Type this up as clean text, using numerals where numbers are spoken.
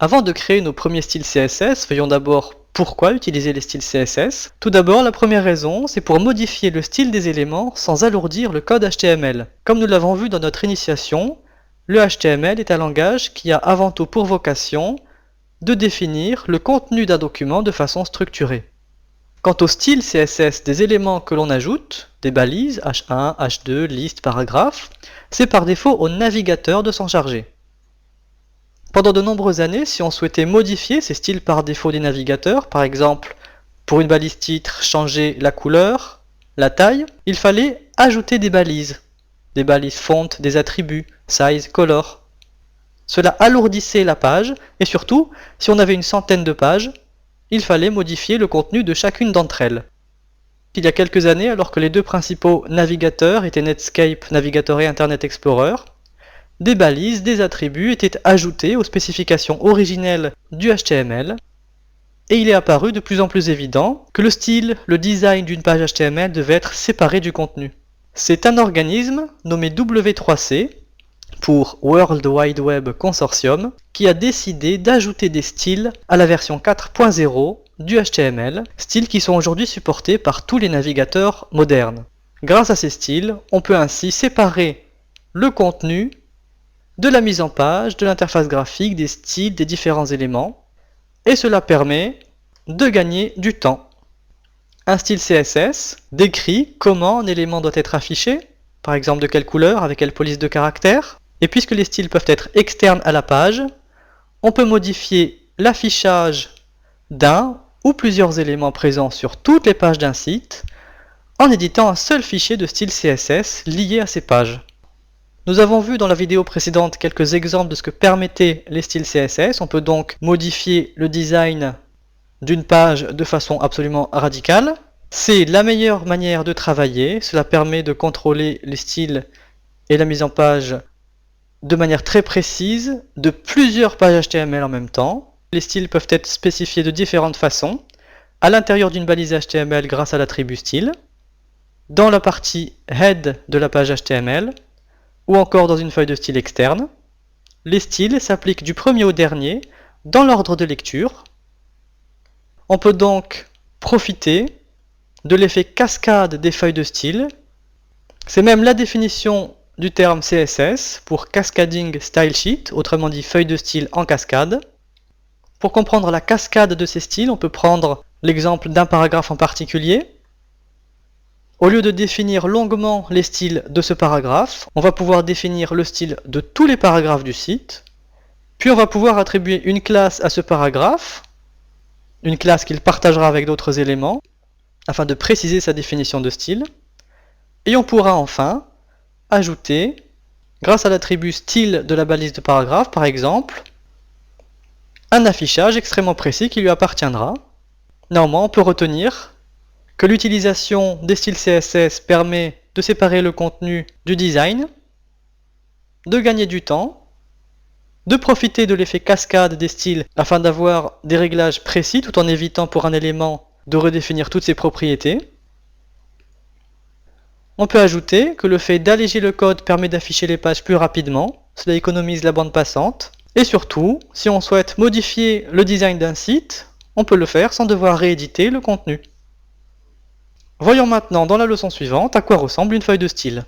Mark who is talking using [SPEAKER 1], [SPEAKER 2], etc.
[SPEAKER 1] Avant de créer nos premiers styles CSS, voyons d'abord pourquoi utiliser les styles CSS. Tout d'abord, la première raison, c'est pour modifier le style des éléments sans alourdir le code HTML. Comme nous l'avons vu dans notre initiation, le HTML est un langage qui a avant tout pour vocation de définir le contenu d'un document de façon structurée. Quant au style CSS des éléments que l'on ajoute, des balises, H1, H2, liste, paragraphe, c'est par défaut au navigateur de s'en charger. Pendant de nombreuses années, si on souhaitait modifier ces styles par défaut des navigateurs, par exemple, pour une balise titre, changer la couleur, la taille, il fallait ajouter des balises font, des attributs, size, color. Cela alourdissait la page, et surtout, si on avait une centaine de pages, il fallait modifier le contenu de chacune d'entre elles. Il y a quelques années, alors que les deux principaux navigateurs étaient Netscape Navigator et Internet Explorer, des balises, des attributs étaient ajoutés aux spécifications originelles du HTML, et il est apparu de plus en plus évident que le style, le design d'une page HTML devait être séparé du contenu. C'est un organisme nommé W3C, pour World Wide Web Consortium, qui a décidé d'ajouter des styles à la version 4.0 du HTML, styles qui sont aujourd'hui supportés par tous les navigateurs modernes. Grâce à ces styles, on peut ainsi séparer le contenu de la mise en page, de l'interface graphique, des styles, des différents éléments, et cela permet de gagner du temps. Un style CSS décrit comment un élément doit être affiché, par exemple de quelle couleur, avec quelle police de caractères. Et puisque les styles peuvent être externes à la page, on peut modifier l'affichage d'un ou plusieurs éléments présents sur toutes les pages d'un site en éditant un seul fichier de style CSS lié à ces pages. Nous avons vu dans la vidéo précédente quelques exemples de ce que permettaient les styles CSS. On peut donc modifier le design d'une page de façon absolument radicale. C'est la meilleure manière de travailler. Cela permet de contrôler les styles et la mise en page de manière très précise de plusieurs pages HTML en même temps. Les styles peuvent être spécifiés de différentes façons, à l'intérieur d'une balise HTML grâce à l'attribut style, dans la partie head de la page HTML, ou encore dans une feuille de style externe. Les styles s'appliquent du premier au dernier dans l'ordre de lecture. On peut donc profiter de l'effet cascade des feuilles de style. C'est même la définition du terme CSS pour Cascading Style Sheet, autrement dit feuille de style en cascade. Pour comprendre la cascade de ces styles, on peut prendre l'exemple d'un paragraphe en particulier. Au lieu de définir longuement les styles de ce paragraphe, on va pouvoir définir le style de tous les paragraphes du site, puis on va pouvoir attribuer une classe à ce paragraphe, une classe qu'il partagera avec d'autres éléments, afin de préciser sa définition de style, et on pourra enfin ajouter, grâce à l'attribut style de la balise de paragraphe par exemple, un affichage extrêmement précis qui lui appartiendra. Néanmoins, on peut retenir que l'utilisation des styles CSS permet de séparer le contenu du design, de gagner du temps, de profiter de l'effet cascade des styles afin d'avoir des réglages précis tout en évitant pour un élément de redéfinir toutes ses propriétés. On peut ajouter que le fait d'alléger le code permet d'afficher les pages plus rapidement, cela économise la bande passante, et surtout, si on souhaite modifier le design d'un site, on peut le faire sans devoir rééditer le contenu. Voyons maintenant dans la leçon suivante à quoi ressemble une feuille de style.